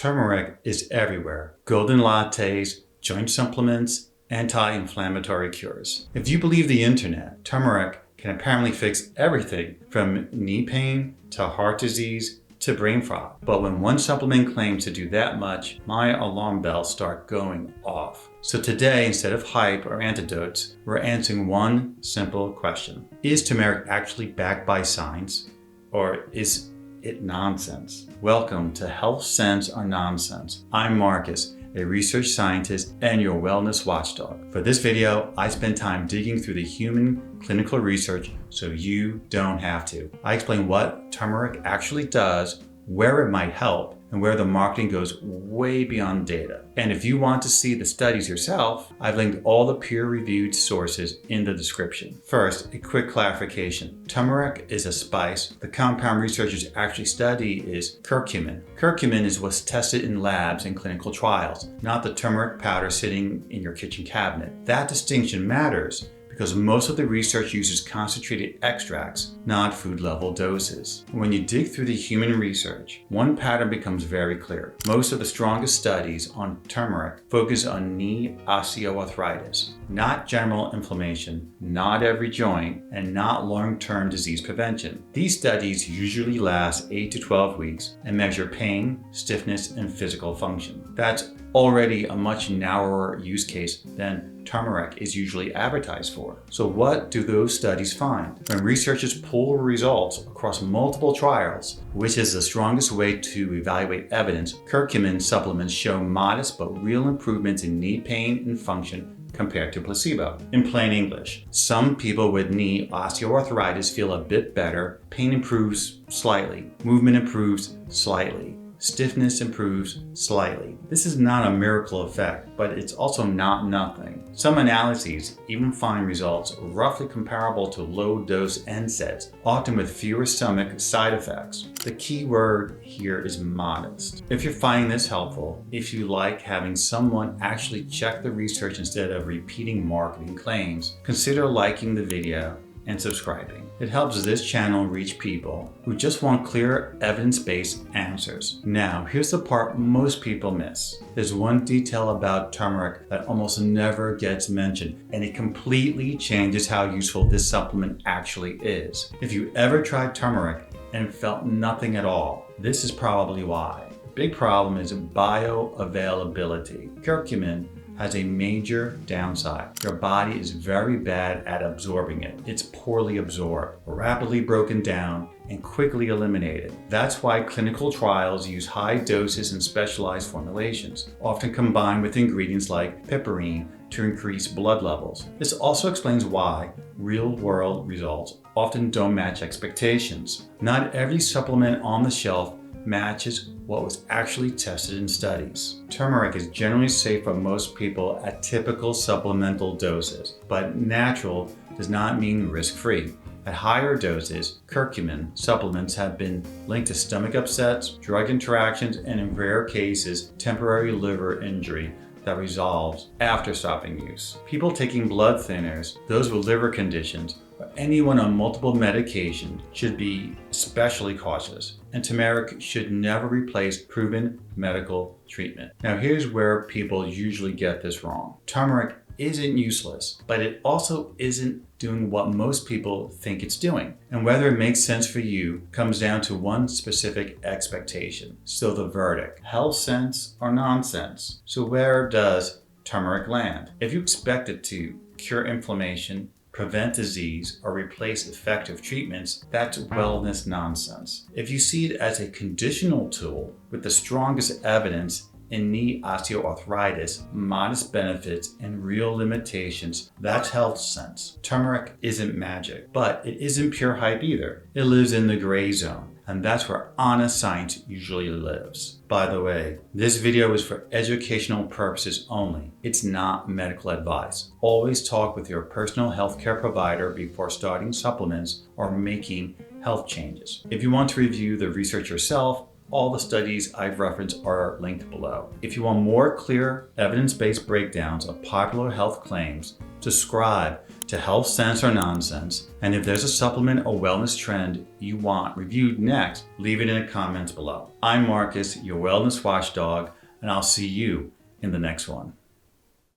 Turmeric is everywhere. Golden lattes, joint supplements, anti-inflammatory cures. If you believe the internet, turmeric can apparently fix everything from knee pain to heart disease to brain fog. But when one supplement claims to do that much, my alarm bells start going off. So today, instead of hype or antidotes, we're answering one simple question. Is turmeric actually backed by science, or is it nonsense? Welcome to Health Sense or Nonsense. I'm Marcus, a research scientist and your wellness watchdog. For this video, I spend time digging through the human clinical research so you don't have to. I explain what turmeric actually does, where it might help, and where the marketing goes way beyond data. And if you want to see the studies yourself, I've linked all the peer-reviewed sources in the description. First, a quick clarification. Turmeric is a spice. The compound researchers actually study is curcumin. Curcumin is what's tested in labs and clinical trials, not the turmeric powder sitting in your kitchen cabinet. That distinction matters because most of the research uses concentrated extracts, not food-level doses. When you dig through the human research, one pattern becomes very clear. Most of the strongest studies on turmeric focus on knee osteoarthritis, not general inflammation, not every joint, and not long-term disease prevention. These studies usually last 8 to 12 weeks and measure pain, stiffness, and physical function. That's already a much narrower use case than turmeric is usually advertised for. So what do those studies find? When researchers pull results across multiple trials, which is the strongest way to evaluate evidence, curcumin supplements show modest but real improvements in knee pain and function compared to placebo. In plain English, some people with knee osteoarthritis feel a bit better, pain improves slightly, movement improves slightly, stiffness improves slightly. This is not a miracle effect, but it's also not nothing. Some analyses even find results roughly comparable to low-dose NSAIDs, often with fewer stomach side effects. The key word here is modest. If you're finding this helpful, if you like having someone actually check the research instead of repeating marketing claims, consider liking the video and subscribing. It helps this channel reach people who just want clear, evidence-based answers. Now, here's the part most people miss. There's one detail about turmeric that almost never gets mentioned, and it completely changes how useful this supplement actually is. If you ever tried turmeric and felt nothing at all, this is probably why. The big problem is bioavailability. Curcumin has a major downside. Your body is very bad at absorbing it. It's poorly absorbed, rapidly broken down, and quickly eliminated. That's why clinical trials use high doses and specialized formulations, often combined with ingredients like piperine to increase blood levels. This also explains why real-world results often don't match expectations. Not every supplement on the shelf matches what was actually tested in studies. Turmeric is generally safe for most people at typical supplemental doses, but natural does not mean risk-free. At higher doses, curcumin supplements have been linked to stomach upsets, drug interactions, and in rare cases, temporary liver injury that resolves after stopping use. People taking blood thinners, those with liver conditions, or anyone on multiple medications should be especially cautious, and turmeric should never replace proven medical treatment. Now here's where people usually get this wrong. Turmeric isn't useless, but it also isn't doing what most people think it's doing. And whether it makes sense for you comes down to one specific expectation. So the verdict, health sense or nonsense? So where does turmeric land? If you expect it to cure inflammation, prevent disease, or replace effective treatments, that's wellness nonsense. If you see it as a conditional tool with the strongest evidence in knee osteoarthritis, modest benefits, and real limitations, that's health sense. Turmeric isn't magic, but it isn't pure hype either. It lives in the gray zone, and that's where honest science usually lives. By the way, this video is for educational purposes only. It's not medical advice. Always talk with your personal healthcare provider before starting supplements or making health changes. If you want to review the research yourself, all the studies I've referenced are linked below. If you want more clear, evidence-based breakdowns of popular health claims, Subscribe to Health Sense or Nonsense, and if there's a supplement or wellness trend you want reviewed next, leave it in the comments below. I'm Marcus, your wellness watchdog, and I'll see you in the next one.